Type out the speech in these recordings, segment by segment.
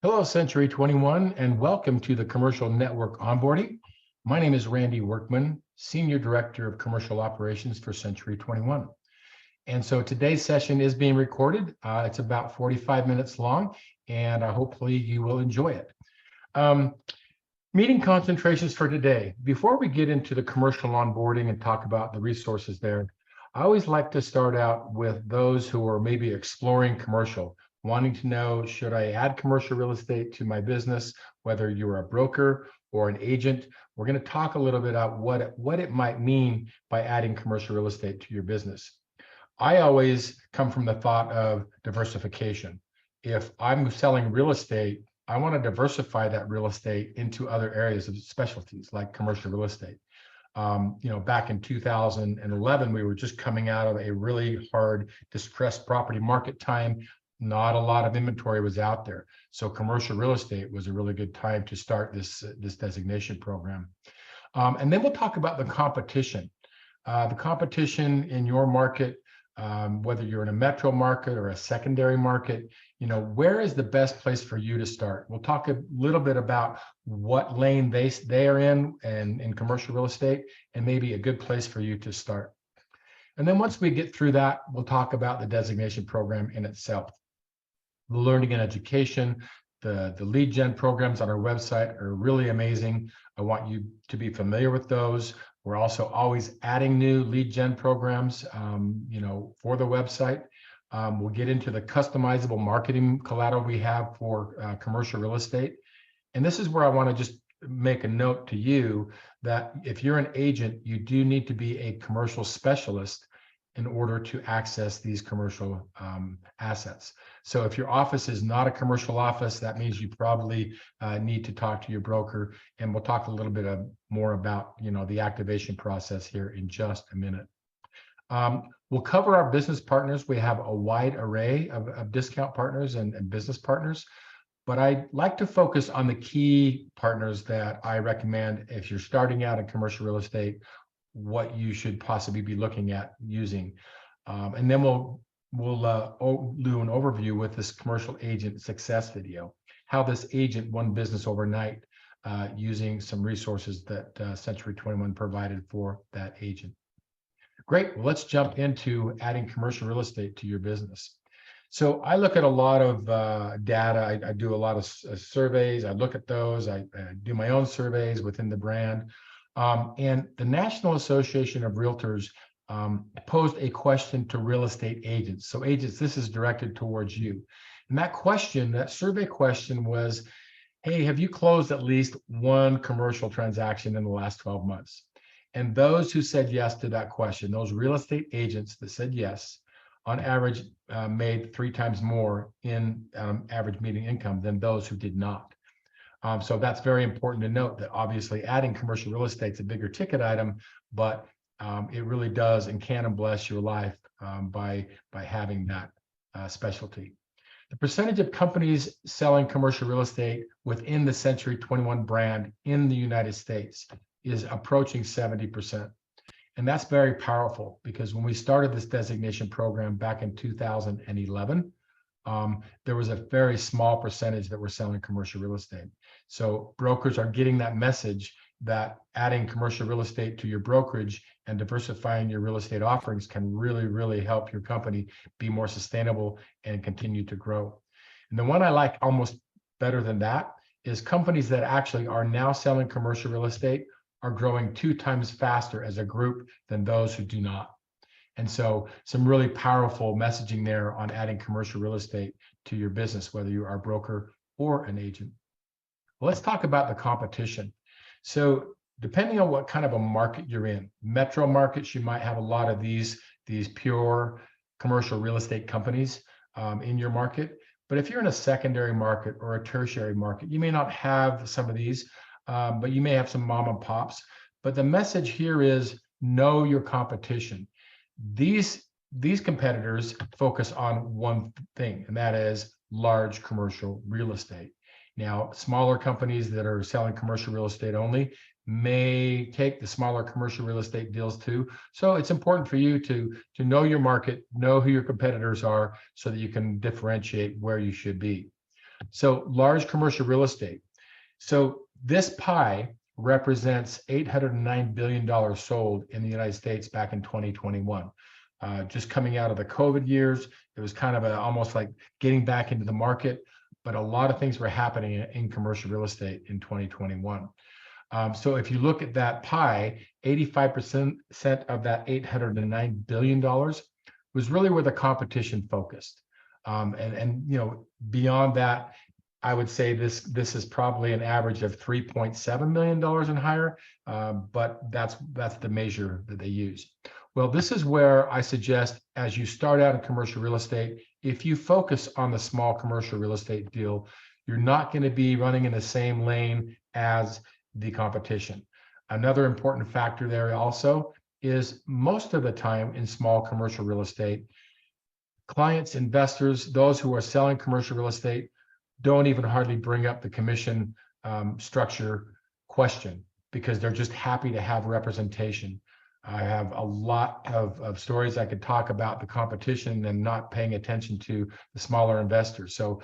Hello, Century 21, and welcome to the Commercial Network Onboarding. My name is Randy Workman, Senior Director of Commercial Operations for Century 21. And so today's session is being recorded. It's about 45 minutes long, and hopefully you will enjoy it. Meeting concentrations for today. Before we get into the commercial onboarding and talk about the resources there, I always like to start out with those who are maybe exploring commercial, wanting to know, should I add commercial real estate to my business, whether you're a broker or an agent. We're going to talk a little bit about what it might mean by adding commercial real estate to your business. I always come from the thought of diversification. If I'm selling real estate, I want to diversify that real estate into other areas of specialties like commercial real estate. Back in 2011, we were just coming out of a really hard, distressed property market time. Not a lot of inventory was out there. So commercial real estate was a really good time to start this designation program. And then we'll talk about the competition. The competition in your market, whether you're in a metro market or a secondary market, where is the best place for you to start? We'll talk a little bit about what lane they are in commercial real estate, and maybe a good place for you to start. And then once we get through that, we'll talk about the designation program in itself. The learning and education, the lead gen programs on our website are really amazing. I want you to be familiar with those. We're also always adding new lead gen programs, for the website. We'll get into the customizable marketing collateral we have for commercial real estate. And this is where I want to just make a note to you that if you're an agent, you do need to be a commercial specialist in order to access these commercial assets. So if your office is not a commercial office, that means you probably need to talk to your broker. And we'll talk a little bit more about the activation process here in just a minute. We'll cover our business partners. We have a wide array of discount partners and business partners, but I like to focus on the key partners that I recommend if you're starting out in commercial real estate, what you should possibly be looking at using. And then we'll do an overview with this commercial agent success video, how this agent won business overnight using some resources that Century 21 provided for that agent. Great. Well, let's jump into adding commercial real estate to your business. So I look at a lot of data. I do a lot of surveys. I look at those. I do my own surveys within the brand. And the National Association of Realtors posed a question to real estate agents. So agents, this is directed towards you. And that survey question was, hey, have you closed at least one commercial transaction in the last 12 months? And those who said yes to that question, those real estate agents that said yes, on average made 3 times more in average median income than those who did not. So that's very important to note that obviously adding commercial real estate is a bigger ticket item, but it really does and can bless your life by having that specialty. The percentage of companies selling commercial real estate within the Century 21 brand in the United States is approaching 70%. And that's very powerful because when we started this designation program back in 2011, there was a very small percentage that were selling commercial real estate. So brokers are getting that message that adding commercial real estate to your brokerage and diversifying your real estate offerings can really, really help your company be more sustainable and continue to grow. And the one I like almost better than that is companies that actually are now selling commercial real estate are growing 2 times faster as a group than those who do not. And so some really powerful messaging there on adding commercial real estate to your business, whether you are a broker or an agent. Well, let's talk about the competition. So depending on what kind of a market you're in, metro markets, you might have a lot of these pure commercial real estate companies in your market. But if you're in a secondary market or a tertiary market, you may not have some of these, but you may have some mom and pops. But the message here is know your competition. These competitors focus on one thing, and that is large commercial real estate. Now, smaller companies that are selling commercial real estate only may take the smaller commercial real estate deals too. So it's important for you to know your market, know who your competitors are so that you can differentiate where you should be. So large commercial real estate. So this pie represents $809 billion sold in the United States back in 2021. Just coming out of the COVID years, it was kind of almost like getting back into the market, but a lot of things were happening in commercial real estate in 2021. So if you look at that pie, 85% of that $809 billion was really where the competition focused. And beyond that, I would say this is probably an average of $3.7 million and higher, but that's the measure that they use. Well, this is where I suggest, as you start out in commercial real estate, if you focus on the small commercial real estate deal, you're not going to be running in the same lane as the competition. Another important factor there also is most of the time in small commercial real estate, clients, investors, those who are selling commercial real estate don't even hardly bring up the commission structure question because they're just happy to have representation. I have a lot of stories I could talk about the competition and not paying attention to the smaller investors. So,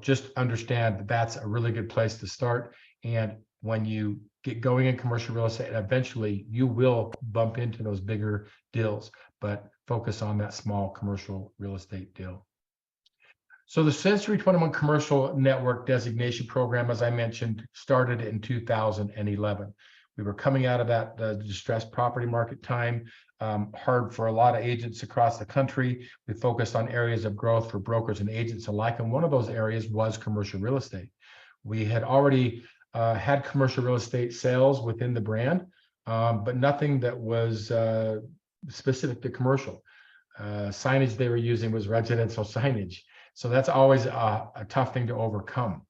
just understand that that's a really good place to start. And when you get going in commercial real estate, eventually you will bump into those bigger deals, but focus on that small commercial real estate deal. So the C21 Commercial Network Designation Program, as I mentioned, started in 2011. We were coming out of that distressed property market time, hard for a lot of agents across the country. We focused on areas of growth for brokers and agents alike, and one of those areas was commercial real estate. We had already had commercial real estate sales within the brand, but nothing that was specific to commercial. Signage they were using was residential signage. So that's always a tough thing to overcome.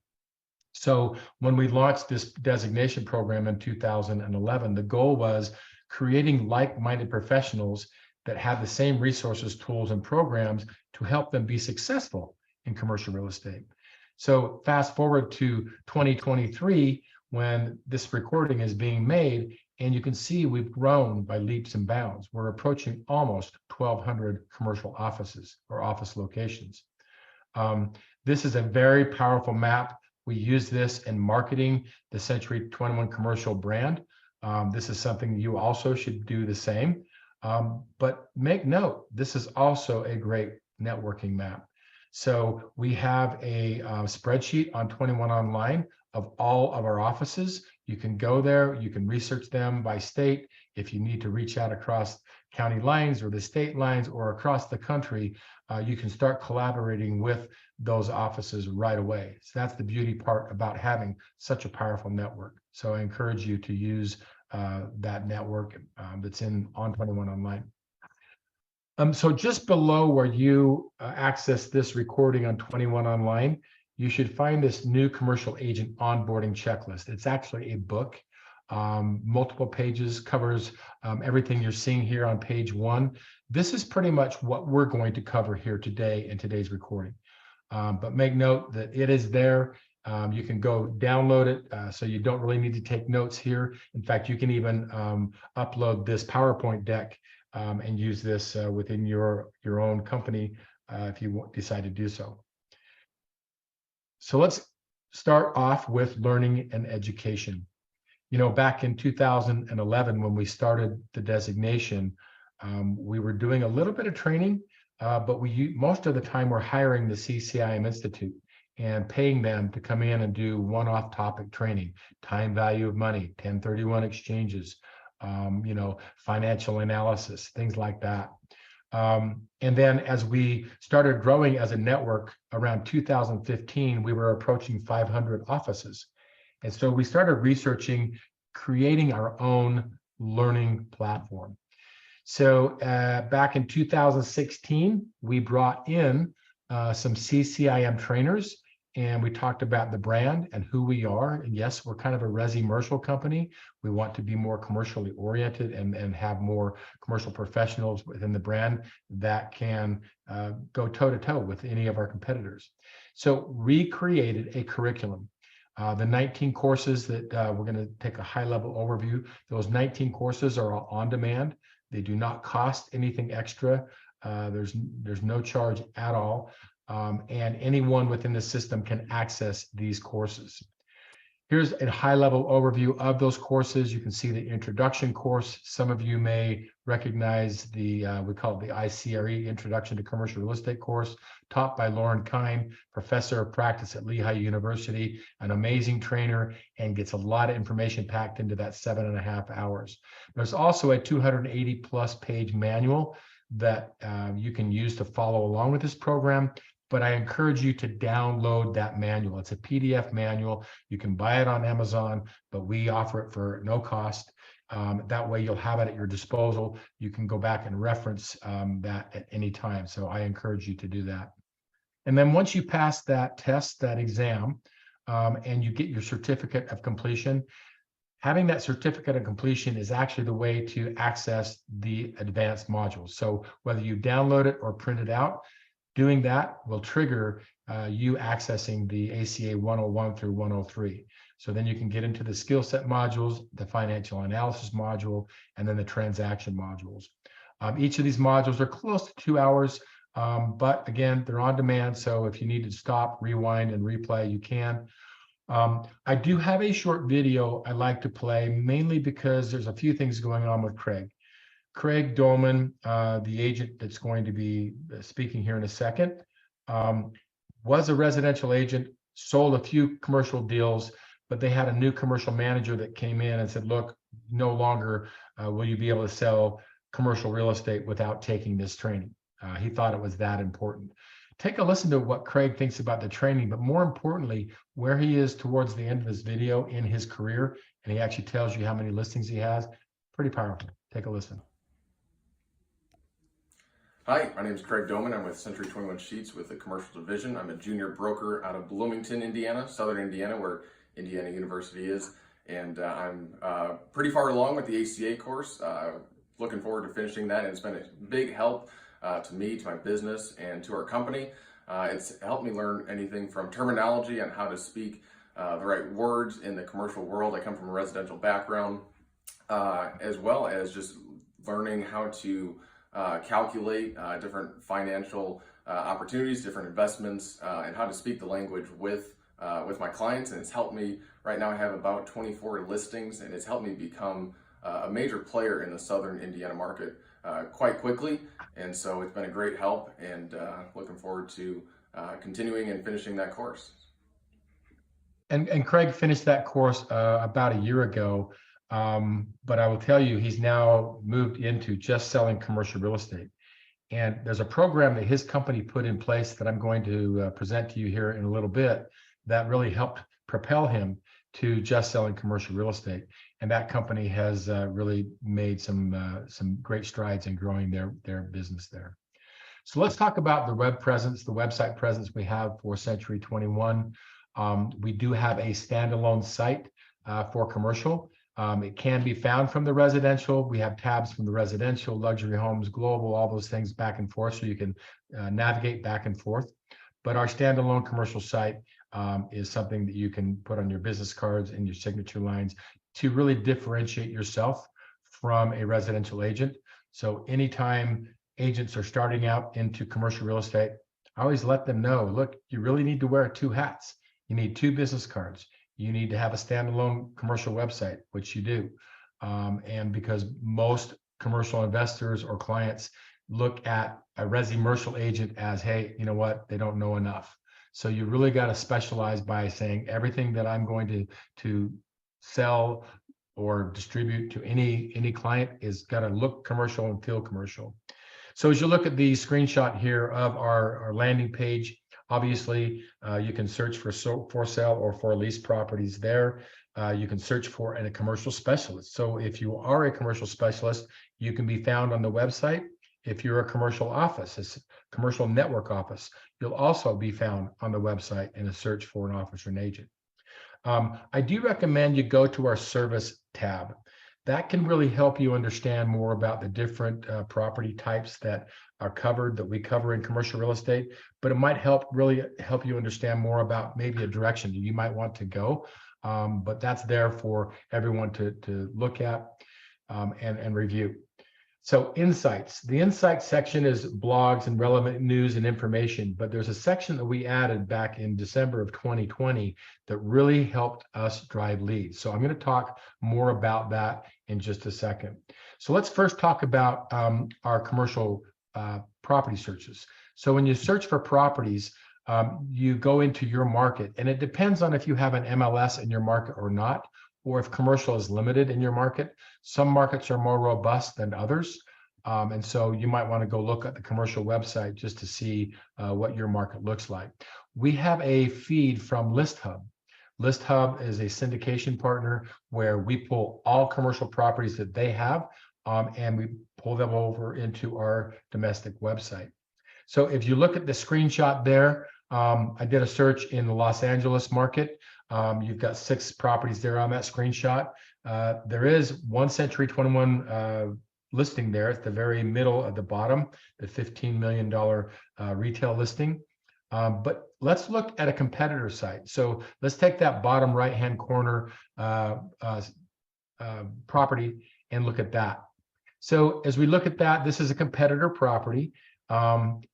So when we launched this designation program in 2011, the goal was creating like-minded professionals that had the same resources, tools, and programs to help them be successful in commercial real estate. So fast forward to 2023, when this recording is being made, and you can see we've grown by leaps and bounds. We're approaching almost 1,200 commercial offices or office locations. This is a very powerful map. We use this in marketing the C21 Commercial brand. This is something you also should do the same. But make note, this is also a great networking map. So we have a spreadsheet on 21 Online of all of our offices. You can go there, you can research them by state. If you need to reach out across county lines or the state lines or across the country, you can start collaborating with those offices right away. So that's the beauty part about having such a powerful network. So I encourage you to use that network that's on 21 Online. So just below where you access this recording on 21 Online, you should find this new commercial agent onboarding checklist. It's actually a book, multiple pages, covers everything you're seeing here on page 1. This is pretty much what we're going to cover here today in today's recording. But make note that it is there. You can go download it, so you don't really need to take notes here. In fact, you can even upload this PowerPoint deck and use this within your own company if you decide to do so. So let's start off with learning and education. Back in 2011, when we started the designation, we were doing a little bit of training, but most of the time we're hiring the CCIM Institute and paying them to come in and do one-off topic training, time value of money, 1031 exchanges, financial analysis, things like that. And then as we started growing as a network around 2015, we were approaching 500 offices. And so we started researching creating our own learning platform. So back in 2016, we brought in some CCIM trainers, and we talked about the brand and who we are. And yes, we're kind of a resi-commercial company. We want to be more commercially oriented and have more commercial professionals within the brand that can go toe-to-toe with any of our competitors. So recreated a curriculum. The 19 courses that we're going to take a high-level overview. Those 19 courses are all on demand. They do not cost anything extra. There's no charge at all. and anyone within the system can access these courses. Here's a high-level overview of those courses. You can see the introduction course. Some of you may recognize the, we call it the ICRE, Introduction to Commercial Real Estate course, taught by Lauren Kine, professor of practice at Lehigh University, an amazing trainer, and gets a lot of information packed into that 7.5 hours. There's also a 280+ page manual that you can use to follow along with this program. But I encourage you to download that manual. It's a PDF manual. You can buy it on Amazon, but we offer it for no cost. That way you'll have it at your disposal. You can go back and reference that at any time. So I encourage you to do that. And then once you pass that test, that exam, and you get your certificate of completion, having that certificate of completion is actually the way to access the advanced modules. So whether you download it or print it out, doing that will trigger you accessing the ACA 101 through 103. So then you can get into the skill set modules, the financial analysis module, and then the transaction modules. Each of these modules are close to 2 hours, but again, they're on demand. So if you need to stop, rewind, and replay, you can. I do have a short video I like to play, mainly because there's a few things going on with Craig. Craig Dolman, the agent that's going to be speaking here in a second, was a residential agent, sold a few commercial deals, but they had a new commercial manager that came in and said, look, no longer will you be able to sell commercial real estate without taking this training. He thought it was that important. Take a listen to what Craig thinks about the training, but more importantly, where he is towards the end of his video in his career, and he actually tells you how many listings he has. Pretty powerful. Take a listen. Hi, my name is Craig Doman. I'm with C21 Sheets with the commercial division. I'm a junior broker out of Bloomington, Indiana, Southern Indiana, where Indiana University is. And I'm pretty far along with the ACA course. Looking forward to finishing that. And it's been a big help to me, to my business, and to our company. It's helped me learn anything from terminology on how to speak the right words in the commercial world. I come from a residential background, as well as just learning how to calculate different financial opportunities, different investments, and how to speak the language with my clients. And it's helped me. Right now I have about 24 listings, and it's helped me become a major player in the Southern Indiana market quite quickly. And so it's been a great help, and looking forward to continuing and finishing that course. And Craig finished that course about a year ago. But I will tell you, he's now moved into just selling commercial real estate. And there's a program that his company put in place that I'm going to present to you here in a little bit that really helped propel him to just selling commercial real estate. And that company has really made some great strides in growing their business there. So let's talk about the web presence, the website presence we have for Century 21. We do have a standalone site for commercial. It can be found from the residential. We have tabs from the residential, luxury homes, global, all those things back and forth, so you can navigate back and forth. But our standalone commercial site is something that you can put on your business cards and your signature lines to really differentiate yourself from a residential agent. So anytime agents are starting out into commercial real estate, I always let them know, look, you really need to wear 2 hats. You need 2 business cards. You need to have a standalone commercial website, which you do. And because most commercial investors or clients look at a resi-commercial agent as, hey, you know what, they don't know enough. So you really got to specialize by saying everything that I'm going to sell or distribute to any client is got to look commercial and feel commercial. So as you look at the screenshot here of our landing page, obviously, you can search for sale or for lease properties there. You can search for a commercial specialist. So if you are a commercial specialist, you can be found on the website. If you're a commercial office, a commercial network office, you'll also be found on the website in a search for an office or an agent. I do recommend you go to our service tab. That can really help you understand more about the different property types that are covered, that we cover in commercial real estate, but it might really help you understand more about maybe a direction that you might want to go. But that's there for everyone to look at and review. So insights, the insights section is blogs and relevant news and information, but there's a section that we added back in December of 2020 that really helped us drive leads. So I'm going to talk more about that in just a second. So let's first talk about our commercial property searches. So when you search for properties, you go into your market, and it depends on if you have an MLS in your market or not, or if commercial is limited in your market. Some markets are more robust than others. And so you might want to go look at the commercial website just to see what your market looks like. We have a feed from ListHub. ListHub is a syndication partner where we pull all commercial properties that they have, and we pull them over into our domestic website. So if you look at the screenshot there, I did a search in the Los Angeles market. You've got 6 properties there on that screenshot. There is one Century 21 listing there at the very middle at the bottom, the $15 million retail listing. But let's look at a competitor site. So let's take that bottom right-hand corner property and look at that. So as we look at that, this is a competitor property.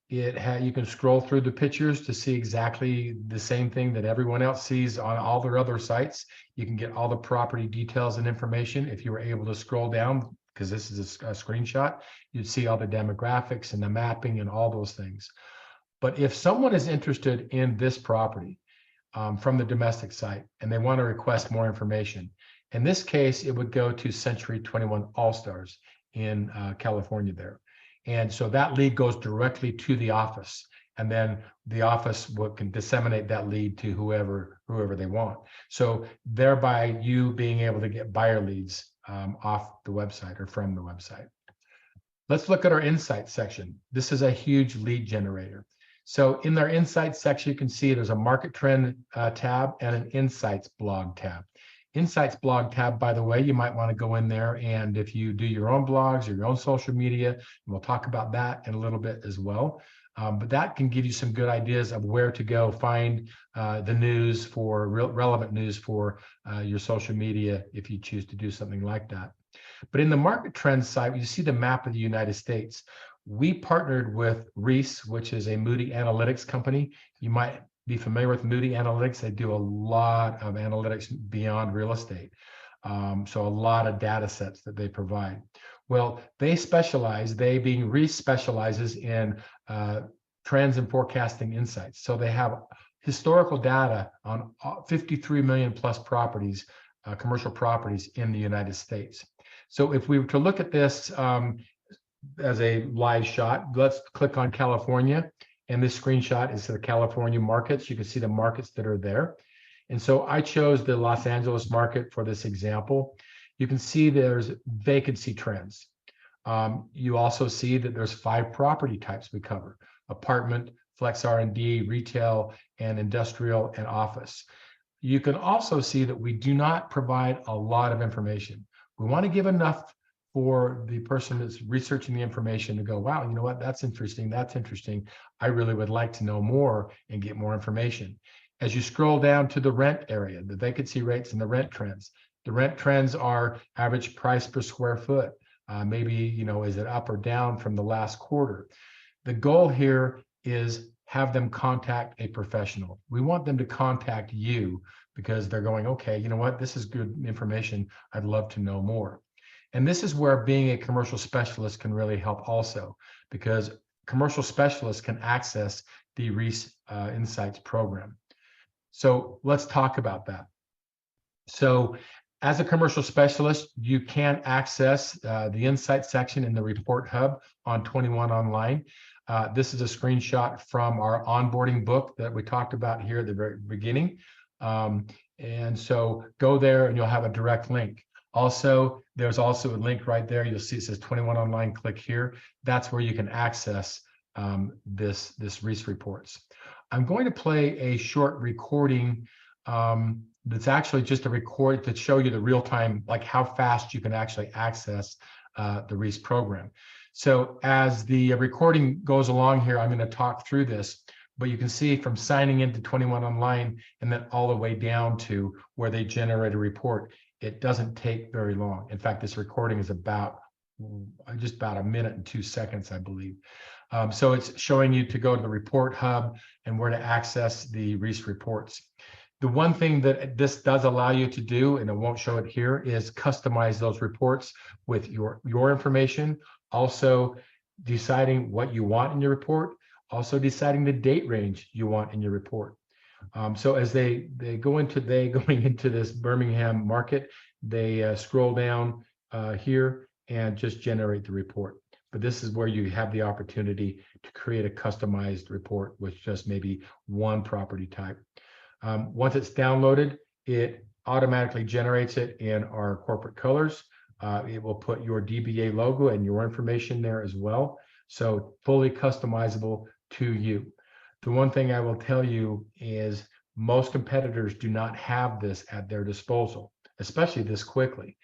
You can scroll through the pictures to see exactly the same thing that everyone else sees on all their other sites. You can get all the property details and information. If you were able to scroll down, because this is a screenshot, you'd see all the demographics and the mapping and all those things. But if someone is interested in this property from the domestic site and they want to request more information, in this case, it would go to Century 21 All-Stars in California there. And so that lead goes directly to the office, and then the office can disseminate that lead to whoever they want. So thereby you being able to get buyer leads off the website or from the website. Let's look at our insights section. This is a huge lead generator. So in our insights section, you can see there's a market trend tab and an insights blog tab. Insights blog tab, by the way, you might want to go in there, and if you do your own blogs or your own social media, we'll talk about that in a little bit as well. But that can give you some good ideas of where to go find the news for relevant news for your social media if you choose to do something like that. But in the market trends site, you see the map of the United States. We partnered with Reese, which is a Moody Analytics company. You might be familiar with Moody Analytics. They do a lot of analytics beyond real estate. So a lot of data sets that they provide. Well, they being Reese specializes in trends and forecasting insights. So they have historical data on 53 million plus properties, commercial properties in the United States. So if we were to look at this as a live shot, let's click on California. And this screenshot is the California markets. You can see the markets that are there. And so I chose the Los Angeles market for this example. You can see there's vacancy trends. You also see that there's 5 property types we cover: apartment, flex R&D, retail, and industrial and office. You can also see that we do not provide a lot of information. We want to give enough for the person that's researching the information to go, wow, you know what, that's interesting, that's interesting. I really would like to know more and get more information. As you scroll down to the rent area, the vacancy rates and the rent trends. The rent trends are average price per square foot. Maybe, you know, is it up or down from the last quarter? The goal here is have them contact a professional. We want them to contact you because they're going, okay, you know what, this is good information. I'd love to know more. And this is where being a commercial specialist can really help also, because commercial specialists can access the Reese Insights program. So let's talk about that. So as a commercial specialist, you can access the Insights section in the Report Hub on 21 Online. This is a screenshot from our onboarding book that we talked about here at the very beginning. And so go there and you'll have a direct link. Also, there's also a link right there. You'll see it says 21 Online, click here. That's where you can access this Reese Reports. I'm going to play a short recording that's actually just a record to show you the real time, like how fast you can actually access the Reese program. So as the recording goes along here, I'm going to talk through this, but you can see from signing into 21 Online and then all the way down to where they generate a report, it doesn't take very long. In fact, this recording is about just about a minute and 2 seconds, I believe. So it's showing you to go to the report hub and where to access the Reese reports. The one thing that this does allow you to do, and it won't show it here, is customize those reports with your information. Also deciding what you want in your report, also deciding the date range you want in your report. So as they going into this Birmingham market, they scroll down here and just generate the report. But this is where you have the opportunity to create a customized report with just maybe one property type. Once it's downloaded, it automatically generates it in our corporate colors. It will put your DBA logo and your information there as well. So fully customizable to you. The one thing I will tell you is most competitors do not have this at their disposal, especially this quickly.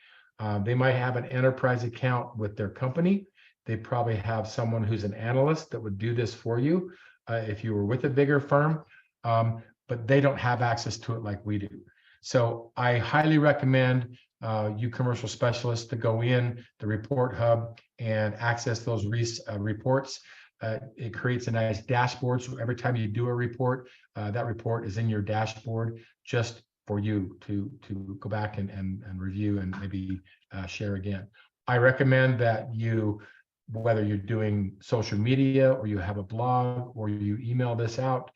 They might have an enterprise account with their company. They probably have someone who's an analyst that would do this for you if you were with a bigger firm, but they don't have access to it like we do. So I highly recommend you commercial specialists to go in the report hub and access those reports. It creates a nice dashboard. So every time you do a report, that report is in your dashboard just for you to go back and review and maybe share again. I recommend that you, whether you're doing social media or you have a blog or you email this out,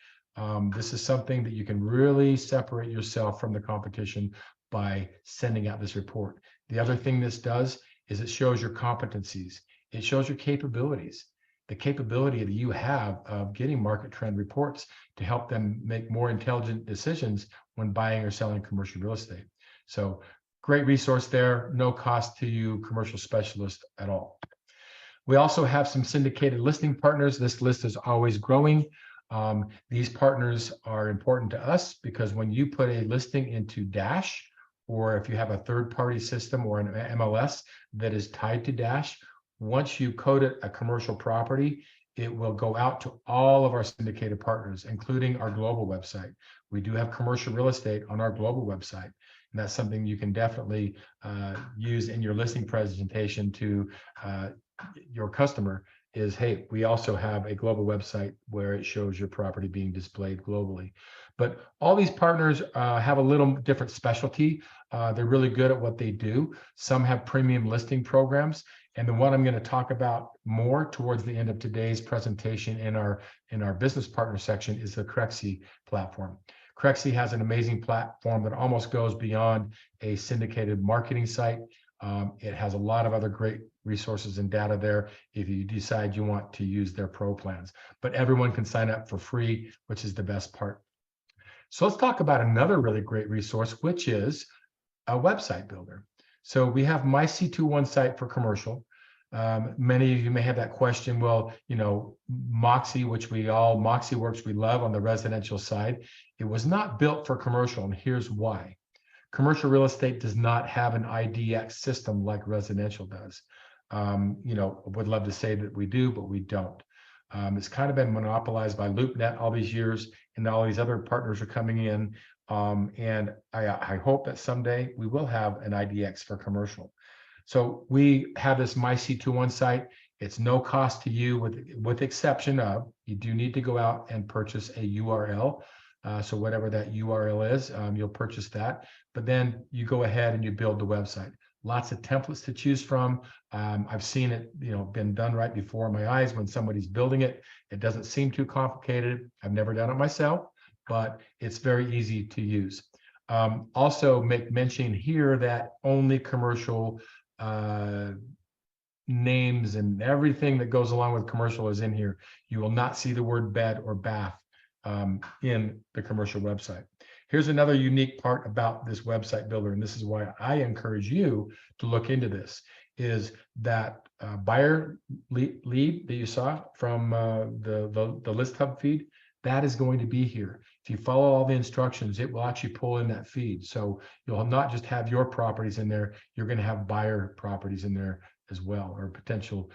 this is something that you can really separate yourself from the competition by sending out this report. The other thing this does is it shows your competencies. It shows your capabilities, the capability that you have of getting market trend reports to help them make more intelligent decisions when buying or selling commercial real estate. So great resource there, no cost to you commercial specialists at all. We also have some syndicated listing partners. This list is always growing. These partners are important to us because when you put a listing into Dash, or if you have a third-party system or an MLS that is tied to Dash, once you code it a commercial property, it will go out to all of our syndicated partners, including our global website. We do have commercial real estate on our global website. And that's something you can definitely use in your listing presentation to your customer is, hey, we also have a global website where it shows your property being displayed globally. But all these partners have a little different specialty. They're really good at what they do. Some have premium listing programs. And the one I'm going to talk about more towards the end of today's presentation in our business partner section is the Crexi platform. Crexi has an amazing platform that almost goes beyond a syndicated marketing site. It has a lot of other great resources and data there if you decide you want to use their pro plans. But everyone can sign up for free, which is the best part. So let's talk about another really great resource, which is a website builder. So we have my C21 site for commercial. Many of you may have that question. Well, you know, Moxie, MoxieWorks we love on the residential side. It was not built for commercial, and here's why. Commercial real estate does not have an IDX system like residential does. You know, would love to say that we do, but we don't. It's kind of been monopolized by LoopNet all these years, and all these other partners are coming in. And I hope that someday we will have an IDX for commercial. So we have this My C21 site. It's no cost to you, with exception of you do need to go out and purchase a URL. So whatever that URL is, you'll purchase that. But then you go ahead and you build the website. Lots of templates to choose from. I've seen it, you know, been done right before my eyes when somebody's building it. It doesn't seem too complicated. I've never done it myself, but it's very easy to use. Also make mention here that only commercial names and everything that goes along with commercial is in here. You will not see the word bed or bath in the commercial website. Here's another unique part about this website builder, and this is why I encourage you to look into this, is that buyer lead that you saw from the list hub feed, that is going to be here. If you follow all the instructions, it will actually pull in that feed. So you'll not just have your properties in there, you're going to have buyer properties in there as well, or potential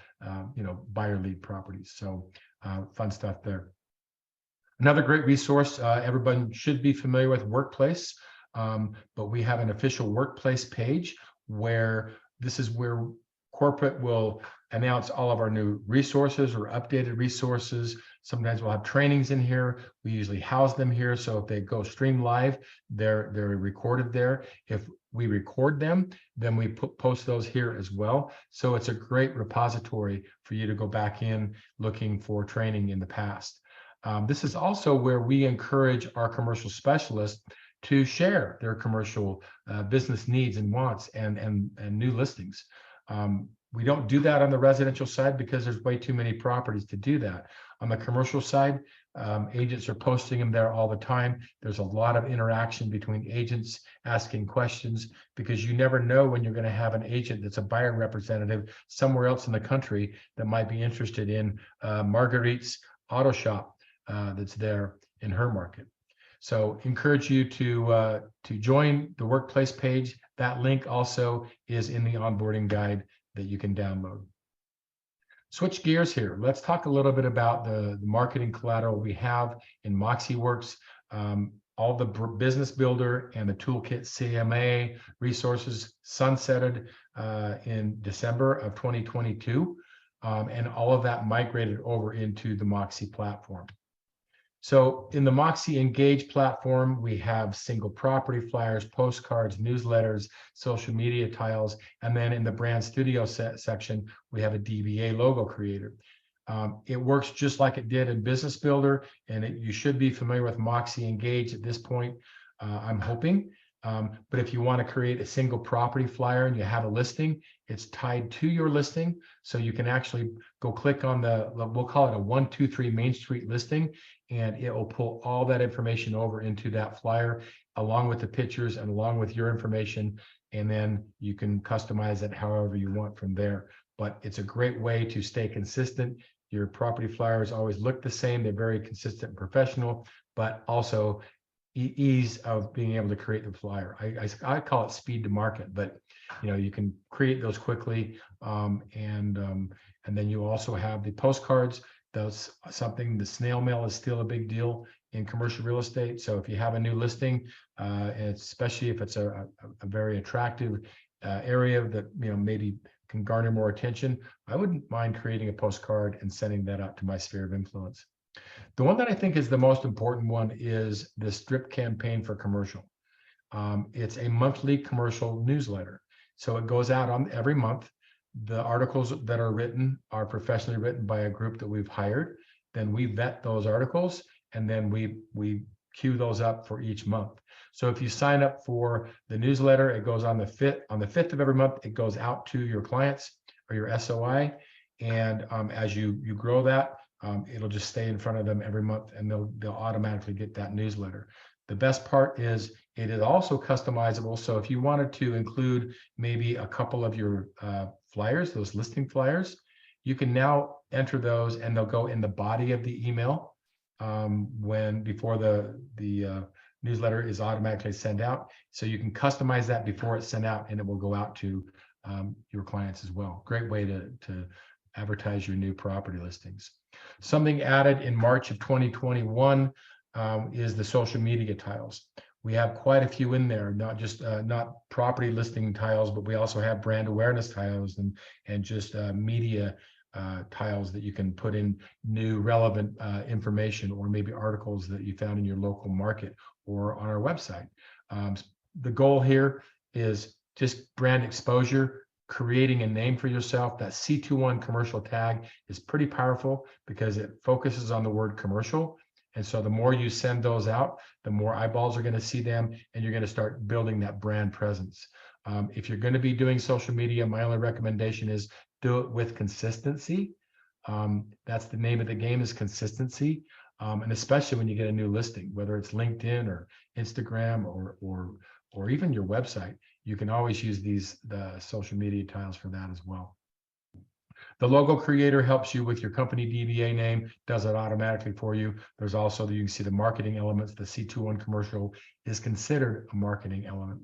you know, buyer lead properties. So fun stuff there. Another great resource, everyone should be familiar with Workplace, but we have an official Workplace page where this is where corporate will announce all of our new resources or updated resources. Sometimes we'll have trainings in here. We usually house them here. So if they go stream live, they're recorded there. If we record them, then we post those here as well. So it's a great repository for you to go back in looking for training in the past. This is also where we encourage our commercial specialists to share their commercial business needs and wants and new listings. We don't do that on the residential side because there's way too many properties to do that. On the commercial side, agents are posting them there all the time. There's a lot of interaction between agents asking questions because you never know when you're going to have an agent that's a buyer representative somewhere else in the country that might be interested in Marguerite's auto shop that's there in her market. So encourage you to join the workplace page. That link also is in the onboarding guide that you can download. Switch gears here. Let's talk a little bit about the marketing collateral we have in MoxieWorks. All the business builder and the toolkit CMA resources sunsetted in December of 2022. And all of that migrated over into the Moxie platform. So in the Moxie Engage platform, we have single property flyers, postcards, newsletters, social media tiles, and then in the brand studio section, we have a DBA logo creator. It works just like it did in Business Builder, and you should be familiar with Moxie Engage at this point, I'm hoping. But if you want to create a single property flyer and you have a listing, it's tied to your listing. So you can actually go click on we'll call it a 123 Main Street listing, and it will pull all that information over into that flyer along with the pictures and along with your information. And then you can customize it however you want from there. But it's a great way to stay consistent. Your property flyers always look the same. They're very consistent and professional, but also ease of being able to create the flyer. I call it speed to market, but you can create those quickly. And then you also have the postcards. That's something, the snail mail is still a big deal in commercial real estate. So if you have a new listing, especially if it's a very attractive area that maybe can garner more attention, I wouldn't mind creating a postcard and sending that out to my sphere of influence. The one that I think is the most important one is the Strip campaign for commercial. It's a monthly commercial newsletter. So it goes out on every month. The articles that are written are professionally written by a group that we've hired. Then we vet those articles, and then we queue those up for each month. So if you sign up for the newsletter, it goes on the 5th of every month. It goes out to your clients or your SOI, and as you grow that, it'll just stay in front of them every month, and they'll automatically get that newsletter. The best part is it is also customizable. So if you wanted to include maybe a couple of your flyers, those listing flyers, you can now enter those, and they'll go in the body of the email before the newsletter is automatically sent out. So you can customize that before it's sent out, and it will go out to your clients as well. Great way to advertise your new property listings. Something added in March of 2021 is the social media tiles. We have quite a few in there, not just not property listing tiles, but we also have brand awareness tiles and just media tiles that you can put in new relevant information, or maybe articles that you found in your local market or on our website. The goal here is just brand exposure, creating a name for yourself. That C21 commercial tag is pretty powerful because it focuses on the word commercial. And so the more you send those out, the more eyeballs are going to see them, and you're going to start building that brand presence. If you're going to be doing social media, my only recommendation is do it with consistency. That's the name of the game, is consistency. And especially when you get a new listing, whether it's LinkedIn or Instagram or even your website, you can always use the social media tiles for that as well. The logo creator helps you with your company DBA name, does it automatically for you. There's also, you can see the marketing elements. The C21 Commercial is considered a marketing element.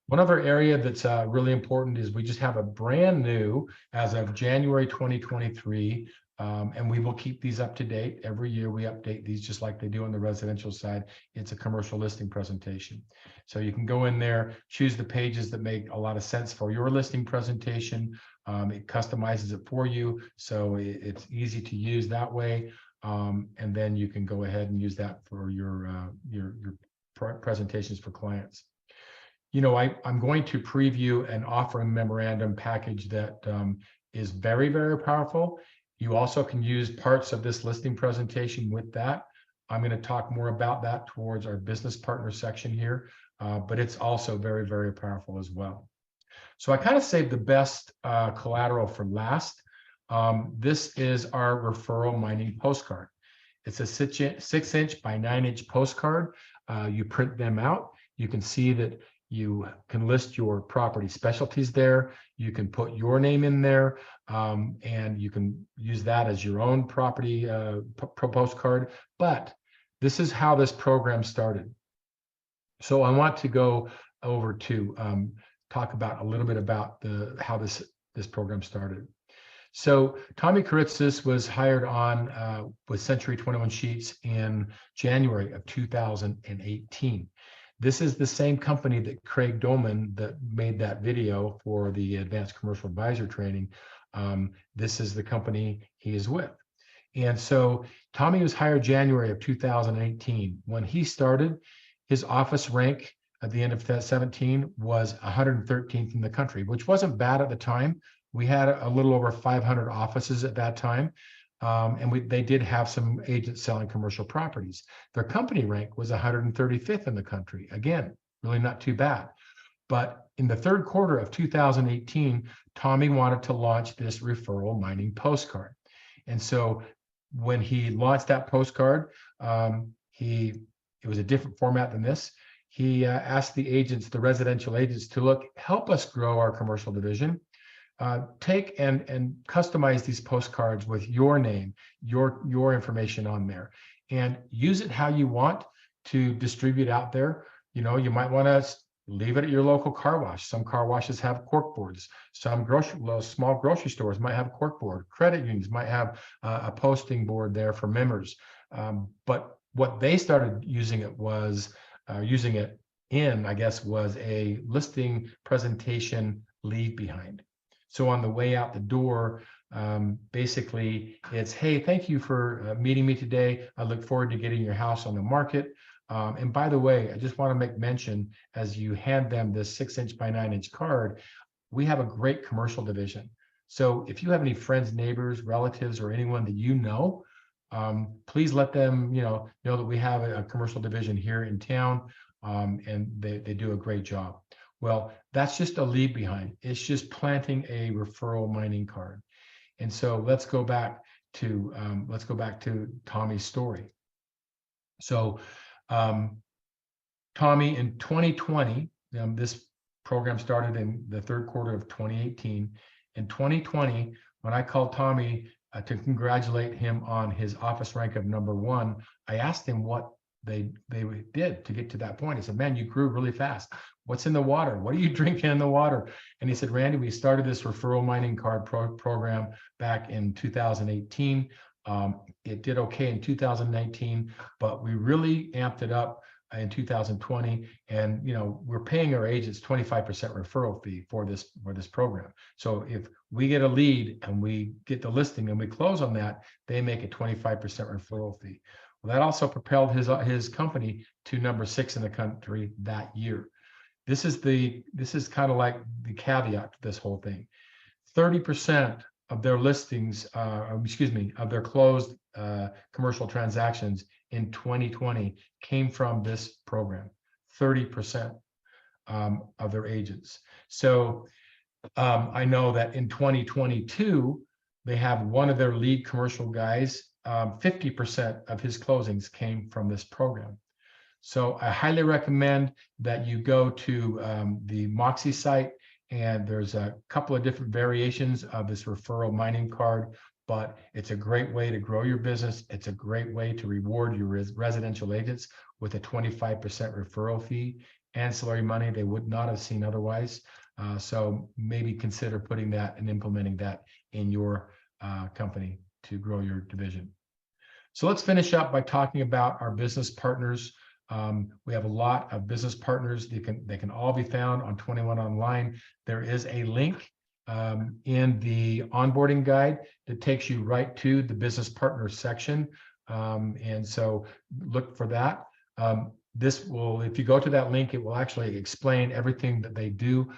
One other area that's really important is we just have a brand new, as of January 2023, And we will keep these up to date. Every year we update these just like they do on the residential side. It's a commercial listing presentation. So you can go in there, choose the pages that make a lot of sense for your listing presentation. It customizes it for you, so it's easy to use that way. And then you can go ahead and use that for your presentations for clients. You know, I'm going to preview an offering memorandum package that is very, very powerful. You also can use parts of this listing presentation with that. I'm going to talk more about that towards our business partner section here, but it's also very, very powerful as well. So I kind of saved the best collateral for last. This is our referral mining postcard. It's a 6-inch by 9-inch postcard. You print them out. You can see that you can list your property specialties there. You can put your name in there, and you can use that as your own property postcard. But this is how this program started. So I want to go over to talk about a little bit about how this program started. So Tommy Karitzis was hired on with Century 21 Sheets in January of 2018. This is the same company that Craig Doman that made that video for the Advanced Commercial Advisor training. This is the company he is with. And so Tommy was hired January of 2018. When he started, his office rank at the end of 2017 was 113th in the country, which wasn't bad at the time. We had a little over 500 offices at that time. And they did have some agents selling commercial properties. Their company rank was 135th in the country. Again, really not too bad. But in the third quarter of 2018, Tommy wanted to launch this referral mining postcard. And so when he launched that postcard, it was a different format than this. He asked the agents, the residential agents, to help us grow our commercial division. Take and customize these postcards with your name, your information on there, and use it how you want to distribute out there. You know, you might want to leave it at your local car wash. Some car washes have cork boards. Some small grocery stores might have a cork board. Credit unions might have a posting board there for members. But what they started using it was was a listing presentation leave behind. So on the way out the door, basically it's, hey, thank you for meeting me today. I look forward to getting your house on the market. And by the way, I just want to make mention, as you hand them this 6-inch by 9-inch card, we have a great commercial division. So if you have any friends, neighbors, relatives, or anyone that you know, please let them know that we have a commercial division here in town, and they do a great job. Well, that's just a leave behind. It's just planting a referral mining card. And so let's go back to Tommy's story. So Tommy, in 2020, this program started in the third quarter of 2018. In 2020, when I called Tommy to congratulate him on his office rank of #1, I asked him what they did to get to that point. I said, man, you grew really fast. What's in the water? What are you drinking in the water? And he said, Randy, we started this referral mining card program back in 2018. It did okay in 2019, but we really amped it up in 2020. And we're paying our agents 25% referral fee for this program. So if we get a lead and we get the listing and we close on that, they make a 25% referral fee. Well, that also propelled his company to #6 in the country that year. This is kind of like the caveat to this whole thing. 30% of their listings, of their closed commercial transactions in 2020 came from this program. 30% of their agents. So I know that in 2022, they have one of their lead commercial guys. 50% of his closings came from this program. So I highly recommend that you go to the Moxie site, and there's a couple of different variations of this referral mining card, but it's a great way to grow your business. It's a great way to reward your residential agents with a 25% referral fee, ancillary money they would not have seen otherwise. So maybe consider putting that and implementing that in your company grow your division. So let's finish up by talking about our business partners. We have a lot of business partners. They can all be found on 21 Online. There is a link in the onboarding guide that takes you right to the business partners section. And so look for that. If you go to that link, it will actually explain everything that they do.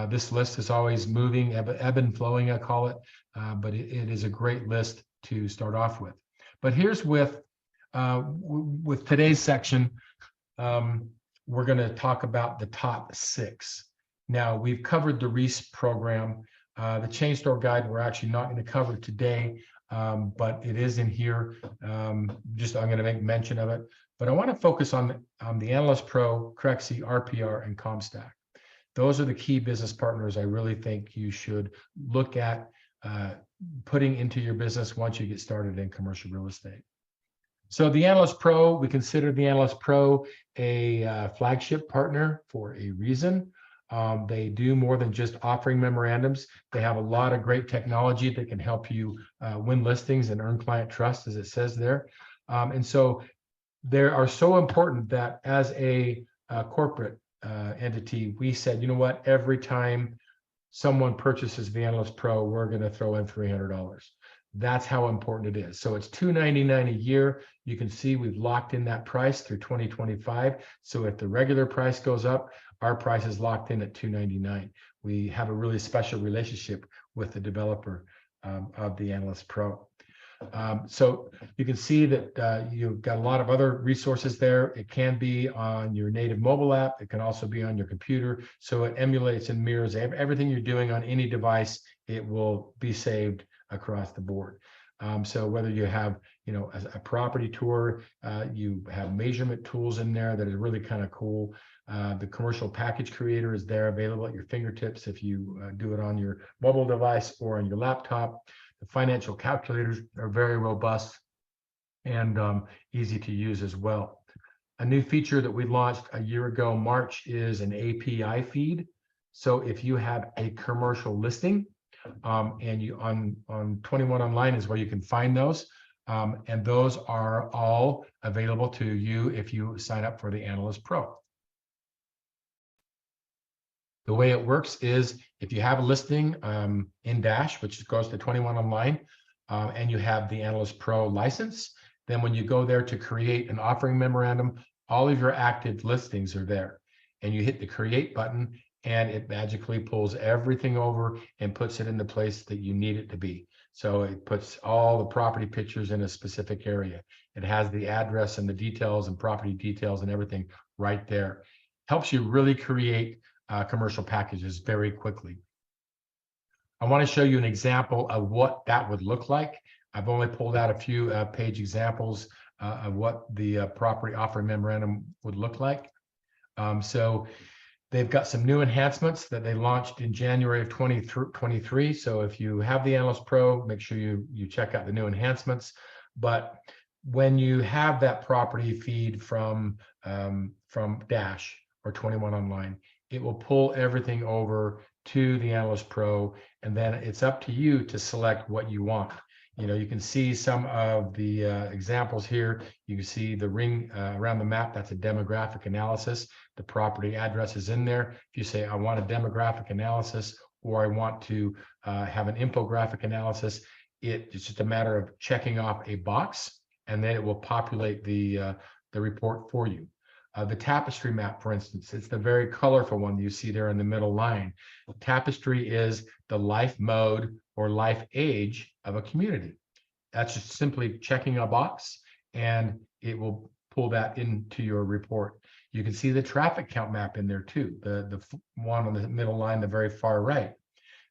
This list is always moving, ebb and flowing, I call it, but it is a great list to start off with. But here's with today's section, we're going to talk about the top 6. Now, we've covered the Reese program. The Chain Store Guide, we're actually not going to cover today, but it is in here. I'm going to make mention of it. But I want to focus on the Analyst Pro, Crexi, RPR, and Comstack. Those are the key business partners I really think you should look at putting into your business once you get started in commercial real estate. So the Analyst Pro, we consider the Analyst Pro a flagship partner for a reason. They do more than just offering memorandums. They have a lot of great technology that can help you win listings and earn client trust, as it says there. And so they are so important that as a corporate entity, we said, you know what, every time someone purchases the Analyst Pro, we're going to throw in $300. That's how important it is. So it's $299 a year. You can see we've locked in that price through 2025. So if the regular price goes up, our price is locked in at $299. We have a really special relationship with the developer of the Analyst Pro. So you can see that you've got a lot of other resources there. It can be on your native mobile app. It can also be on your computer. So it emulates and mirrors everything you're doing on any device. It will be saved across the board. So whether you have, a property tour, you have measurement tools in there that is really kind of cool. The commercial package creator is there available at your fingertips if you do it on your mobile device or on your laptop. The financial calculators are very robust and easy to use as well. A new feature that we launched a year ago, March, is an API feed. So if you have a commercial listing, and you on 21 Online is where you can find those, and those are all available to you if you sign up for the Analyst Pro. The way it works is if you have a listing in Dash, which goes to 21 Online, and you have the Analyst Pro license, then when you go there to create an offering memorandum, all of your active listings are there. And you hit the create button and it magically pulls everything over and puts it in the place that you need it to be. So it puts all the property pictures in a specific area. It has the address and the details and property details and everything right there. Helps you really create commercial packages very quickly. I want to show you an example of what that would look like. I've only pulled out a few page examples of what the property offering memorandum would look like. So they've got some new enhancements that they launched in January of 2023. So if you have the Analyst Pro, make sure you check out the new enhancements. But when you have that property feed from Dash or 21 Online, it will pull everything over to the Analyst Pro, and then it's up to you to select what you want. You can see some of the examples here. You can see the ring around the map. That's a demographic analysis. The property address is in there. If you say, I want a demographic analysis, or I want to have an infographic analysis, it's just a matter of checking off a box, and then it will populate the report for you. The tapestry map, for instance, it's the very colorful one you see there in the middle line. Tapestry is the life mode or life age of a community. That's just simply checking a box, and it will pull that into your report. You can see the traffic count map in there too. The one on the middle line, the very far right,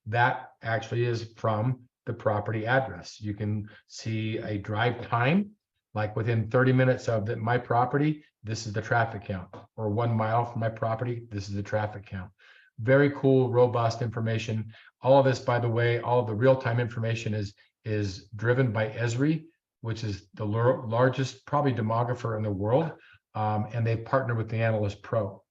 that actually is from the property address. You can see a drive time, like within 30 minutes of my property, this is the traffic count, or 1 mile from my property, this is the traffic count. Very cool, robust information. All of this, by the way, all of the real-time information is driven by Esri, which is the largest probably demographer in the world, and they partner with the Analyst Pro.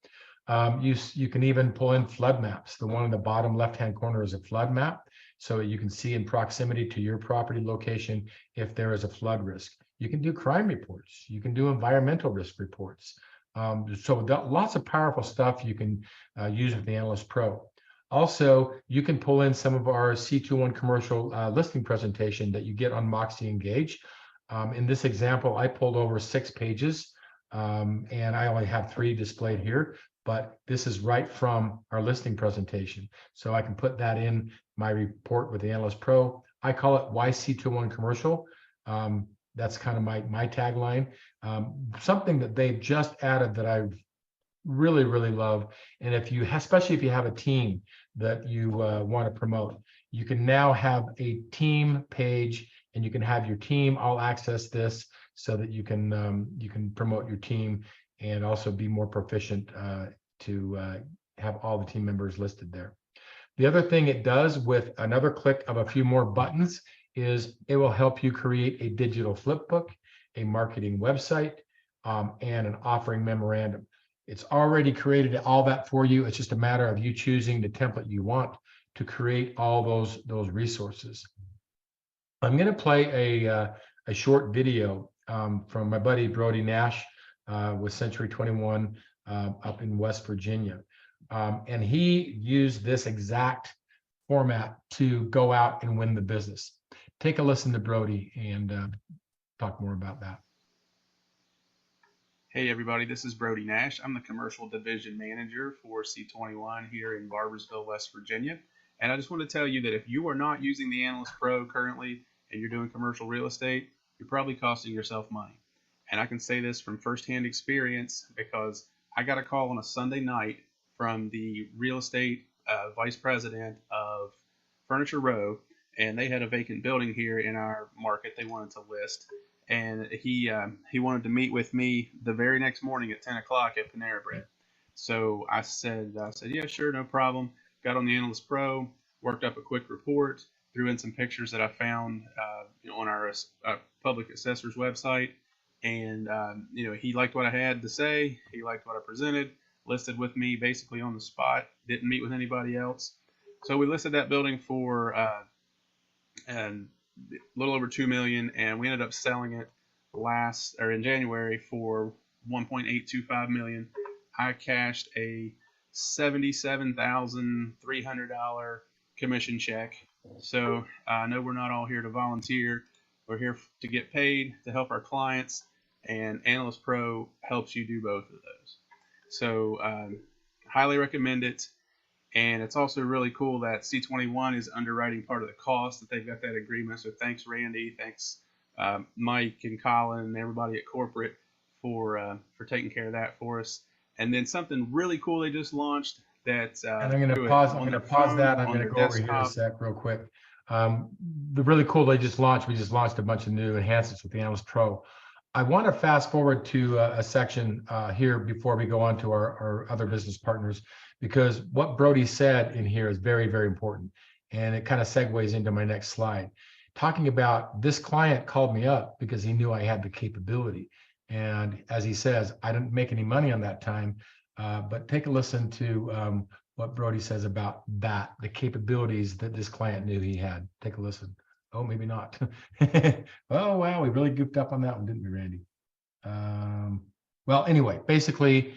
You can even pull in flood maps. The one in the bottom left-hand corner is a flood map, so you can see in proximity to your property location if there is a flood risk. You can do crime reports. You can do environmental risk reports. Lots of powerful stuff you can use with the Analyst Pro. Also, you can pull in some of our C21 commercial listing presentation that you get on Moxie Engage. In this example, I pulled over 6 pages, and I only have 3 displayed here, but this is right from our listing presentation. So I can put that in my report with the Analyst Pro. I call it YC21 Commercial. That's kind of my tagline. Something that they've just added that I really, really love. And especially if you have a team that you want to promote, you can now have a team page, and you can have your team all access this so that you can promote your team and also be more proficient to have all the team members listed there. The other thing it does with another click of a few more buttons is it will help you create a digital flip book, a marketing website, and an offering memorandum. It's already created all that for you. It's just a matter of you choosing the template you want to create all those resources. I'm going to play a short video from my buddy Brody Nash with Century 21 up in West Virginia. And he used this exact format to go out and win the business. Take a listen to Brody and talk more about that. Hey everybody, this is Brody Nash. I'm the Commercial Division Manager for C21 here in Barbersville, West Virginia. And I just want to tell you that if you are not using the Analyst Pro currently and you're doing commercial real estate, you're probably costing yourself money. And I can say this from firsthand experience because I got a call on a Sunday night from the real estate vice president of Furniture Row, and they had a vacant building here in our market they wanted to list. And he wanted to meet with me the very next morning at 10 o'clock at Panera Bread. So I said, yeah, sure, no problem. Got on the Analyst Pro, worked up a quick report, threw in some pictures that I found on our public assessor's website. And, he liked what I had to say. He liked what I presented, listed with me basically on the spot, didn't meet with anybody else. So we listed that building for a little over $2 million, and we ended up selling it in January for $1.825 million. I cashed a $77,300 commission check. So I know we're not all here to volunteer. We're here to get paid to help our clients, and Analyst Pro helps you do both of those. So highly recommend it. And it's also really cool that C21 is underwriting part of the cost, that they've got that agreement. So thanks, Randy. Thanks, Mike and Colin and everybody at corporate for taking care of that for us. And then something really cool they just launched that and I'm going to pause. I'm going to pause that. I'm going to go over here a sec real quick. The really cool they just launched. We just launched a bunch of new enhancements with the Analyst Pro. I want to fast forward to a section here before we go on to our other business partners, because what Brody said in here is very, very important. And it kind of segues into my next slide. Talking about this client called me up because he knew I had the capability. And as he says, I didn't make any money on that time, but take a listen to what Brody says about that, the capabilities that this client knew he had. Take a listen. Oh, maybe not. Oh, wow, we really goofed up on that one, didn't we, Randy? Well, anyway, basically,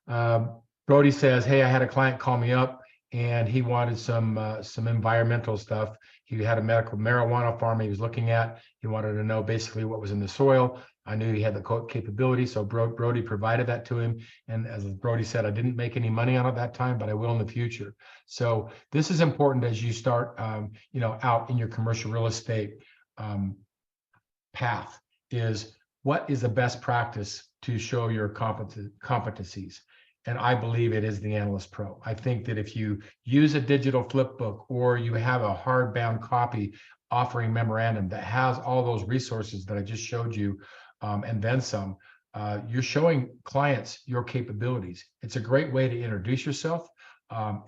Brody says, hey, I had a client call me up and he wanted some environmental stuff. He had a medical marijuana farm he was looking at. He wanted to know basically what was in the soil. I knew he had the capability, so Brody provided that to him. And as Brody said, I didn't make any money on it that time, but I will in the future. So this is important as you start, out in your commercial real estate path. Is what is the best practice to show your competencies? And I believe it is the Analyst Pro. I think that if you use a digital flip book or you have a hardbound copy offering memorandum that has all those resources that I just showed you, and then some, you're showing clients your capabilities. It's a great way to introduce yourself.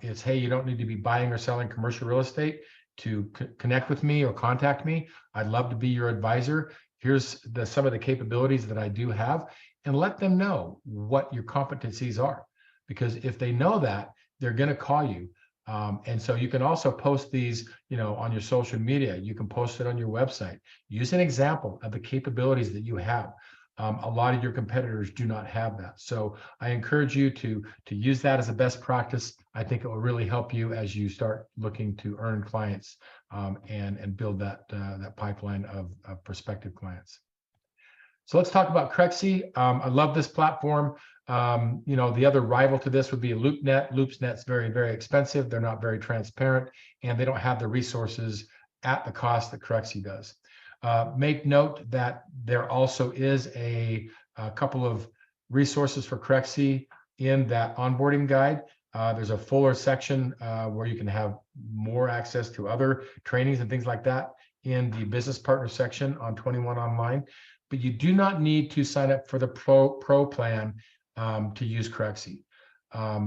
It's, hey, you don't need to be buying or selling commercial real estate to connect with me or contact me. I'd love to be your advisor. Here's some of the capabilities that I do have, and let them know what your competencies are. because if they know that, they're going to call you. And so you can also post these, on your social media. You can post it on your website. Use an example of the capabilities that you have. A lot of your competitors do not have that. So I encourage you to use that as a best practice. I think it will really help you as you start looking to earn clients and build that pipeline of prospective clients. So let's talk about Crexi. I love this platform. The other rival to this would be LoopNet. LoopNet's very, very expensive. They're not very transparent, and they don't have the resources at the cost that Crexi does. Make note that there also is a couple of resources for Crexi in that onboarding guide. There's a fuller section where you can have more access to other trainings and things like that in the business partner section on 21 Online. But you do not need to sign up for the pro plan to use Crexi.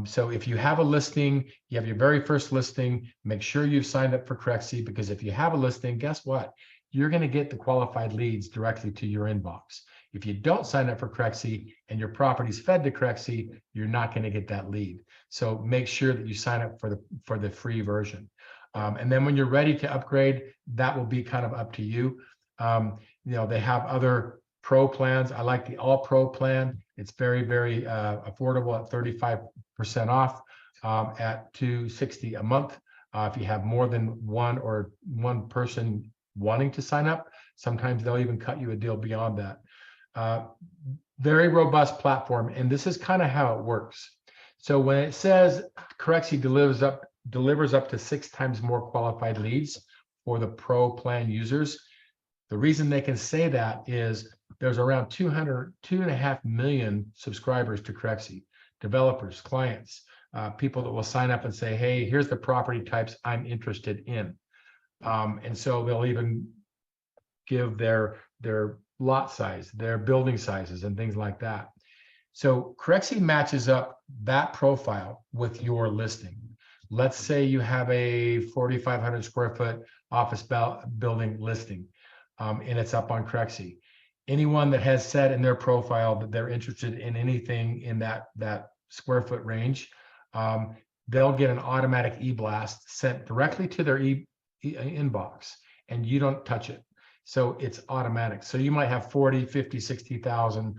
So if you have a listing, you have your very first listing, make sure you've signed up for Crexi, because if you have a listing, guess what? You're going to get the qualified leads directly to your inbox. If you don't sign up for Crexi and your property's fed to Crexi, you're not going to get that lead. So make sure that you sign up for the free version. And then when you're ready to upgrade, that will be kind of up to you. They have other pro plans. I like the all pro plan. It's very, very affordable at 35% off at $260 a month. If you have more than one person wanting to sign up, sometimes they'll even cut you a deal beyond that. Very robust platform. And this is kind of how it works. So when it says Crexi delivers up to 6 times more qualified leads for the pro plan users, the reason they can say that is there's around 2.5 million subscribers to Crexi, developers, clients, people that will sign up and say, hey, here's the property types I'm interested in. And so they'll even give their lot size, their building sizes and things like that. So Crexi matches up that profile with your listing. Let's say you have a 4,500 square foot office building listing. And it's up on Crexi. Anyone that has said in their profile that they're interested in anything in that square foot range, they'll get an automatic e-blast sent directly to their inbox, and you don't touch it. So it's automatic. So you might have 40, 50, 60,000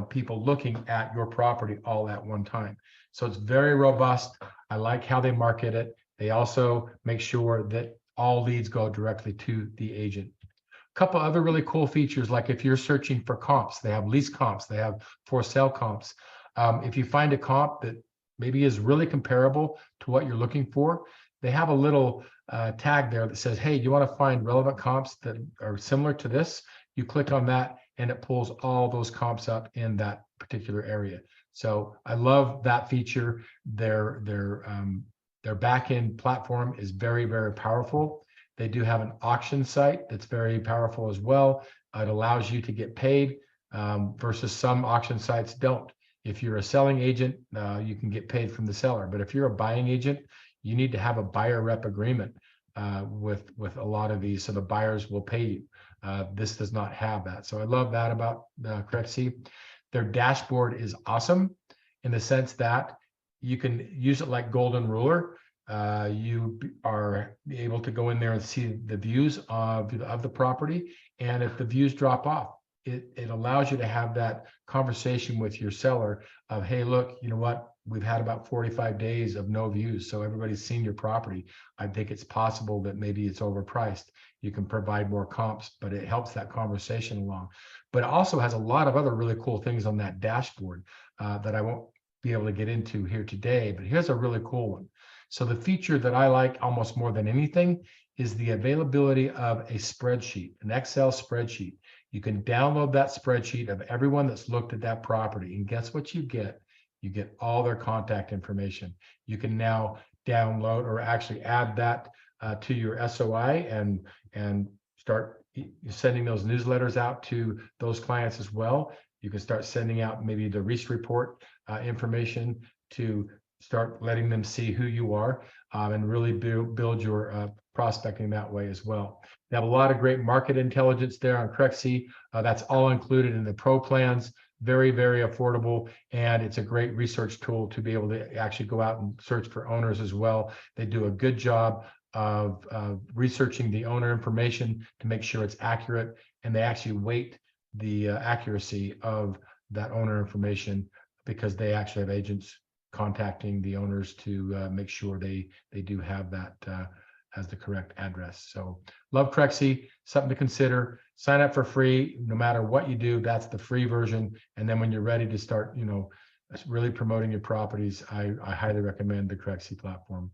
people looking at your property all at one time. So it's very robust. I like how they market it. They also make sure that all leads go directly to the agent. A couple other really cool features, like if you're searching for comps, they have lease comps, they have for sale comps. If you find a comp that maybe is really comparable to what you're looking for, they have a little tag there that says, hey, you want to find relevant comps that are similar to this? You click on that and it pulls all those comps up in that particular area. So I love that feature. Their back-end platform is very, very powerful. They do have an auction site that's very powerful as well. It allows you to get paid versus some auction sites don't. If you're a selling agent, you can get paid from the seller. But if you're a buying agent, you need to have a buyer rep agreement with a lot of these, so the buyers will pay you. This does not have that. So I love that about Crexi. Their dashboard is awesome in the sense that you can use it like golden ruler. You are able to go in there and see the views of the property. And if the views drop off, it allows you to have that conversation with your seller of, hey, look, you know what? We've had about 45 days of no views. So everybody's seen your property. I think it's possible that maybe it's overpriced. You can provide more comps, but it helps that conversation along. But it also has a lot of other really cool things on that dashboard that I won't be able to get into here today, but here's a really cool one. So the feature that I like almost more than anything is the availability of a spreadsheet, an Excel spreadsheet. You can download that spreadsheet of everyone that's looked at that property, and guess what you get? You get all their contact information. You can now download or actually add that to your SOI and start sending those newsletters out to those clients as well. You can start sending out maybe the Reese report information to start letting them see who you are and really build your prospecting that way as well. They have a lot of great market intelligence there on Crexi. That's all included in the pro plans. very, very affordable, and it's a great research tool to be able to actually go out and search for owners as well. They do a good job of researching the owner information to make sure it's accurate, and they actually weight the accuracy of that owner information because they actually have agents contacting the owners to make sure they do have that as the correct address. So love Crexy, something to consider. Sign up for free. No matter what you do, that's the free version. And then when you're ready to start, really promoting your properties, I highly recommend the Crexy platform.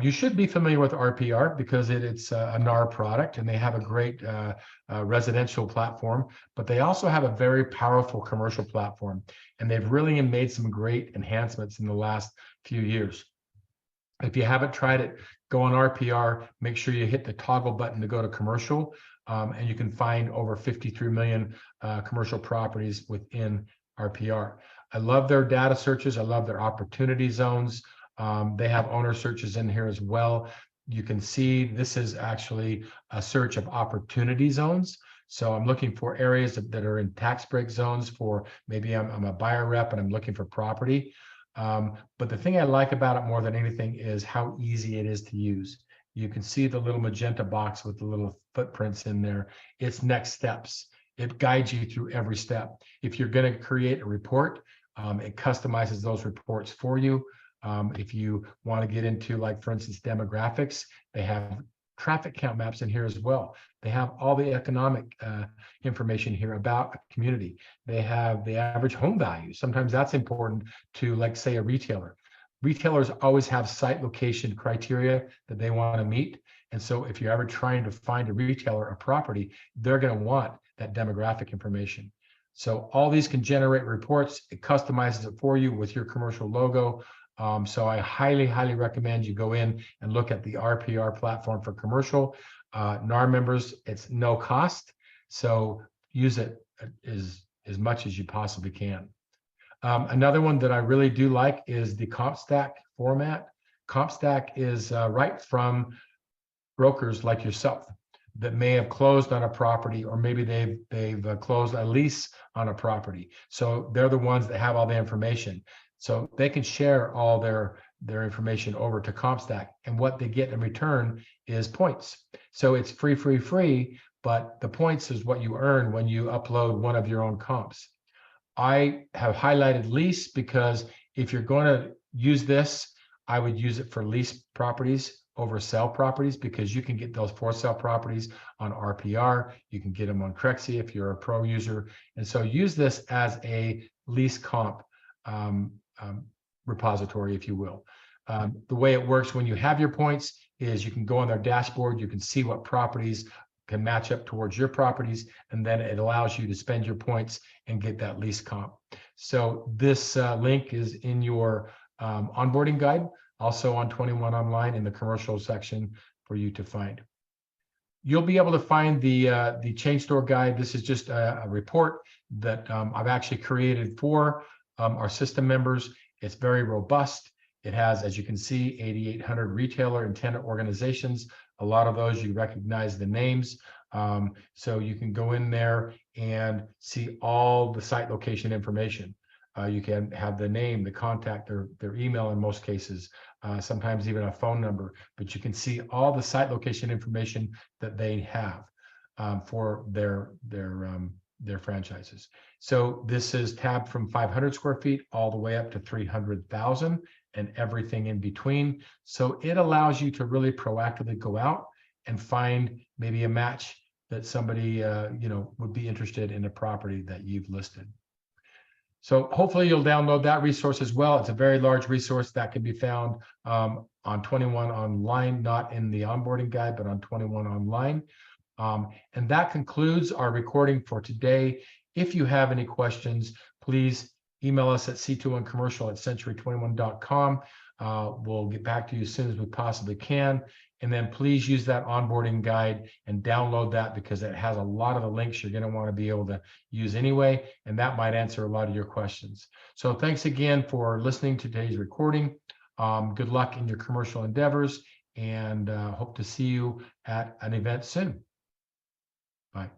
You should be familiar with RPR because it's a NAR product, and they have a great residential platform, but they also have a very powerful commercial platform, and they've really made some great enhancements in the last few years. If you haven't tried it, go on RPR, make sure you hit the toggle button to go to commercial, and you can find over 53 million commercial properties within RPR. I love their data searches. I love their opportunity zones. They have owner searches in here as well. You can see this is actually a search of opportunity zones. So I'm looking for areas that are in tax break zones for maybe I'm a buyer rep and I'm looking for property. But the thing I like about it more than anything is how easy it is to use. You can see the little magenta box with the little footprints in there. It's next steps. It guides you through every step. If you're going to create a report, it customizes those reports for you. If you want to get into, like, for instance, demographics, they have traffic count maps in here as well. They have all the economic information here about a community. They have the average home value. Sometimes that's important to, like, say, a retailer. Retailers always have site location criteria that they want to meet. And so if you're ever trying to find a retailer, a property, they're going to want that demographic information. So all these can generate reports. It customizes it for you with your commercial logo. So I highly, highly recommend you go in and look at the RPR platform for commercial. NAR members, it's no cost. So use it as much as you possibly can. Another one that I really do like is the CompStack format. CompStack is right from brokers like yourself that may have closed on a property, or maybe they've closed a lease on a property. So they're the ones that have all the information. So they can share all their information over to CompStack, and what they get in return is points. So it's free, but the points is what you earn when you upload one of your own comps. I have highlighted lease because if you're going to use this, I would use it for lease properties over sell properties, because you can get those for sale properties on RPR. You can get them on Crexy if you're a pro user. And so use this as a lease comp repository, if you will. The way it works when you have your points is you can go on their dashboard, you can see what properties can match up towards your properties, and then it allows you to spend your points and get that lease comp. So this link is in your onboarding guide, also on 21 Online in the commercial section for you to find. You'll be able to find the chain store guide. This is just a report that I've actually created for our system members. It's very robust. It has, as you can see, 8,800 retailer and tenant organizations. A lot of those you recognize the names. So you can go in there and see all the site location information. You can have the name, the contact, their email in most cases, sometimes even a phone number, but you can see all the site location information that they have for their franchises. So this is tabbed from 500 square feet all the way up to 300,000 and everything in between. So it allows you to really proactively go out and find maybe a match that somebody would be interested in a property that you've listed. So hopefully you'll download that resource as well. It's a very large resource that can be found on 21 Online, not in the onboarding guide, but on 21 Online. And that concludes our recording for today. If you have any questions, please email us at C21Commercial@century21.com. We'll get back to you as soon as we possibly can. And then please use that onboarding guide and download that, because it has a lot of the links you're going to want to be able to use anyway, and that might answer a lot of your questions. So thanks again for listening to today's recording. Good luck in your commercial endeavors, and hope to see you at an event soon. Bye.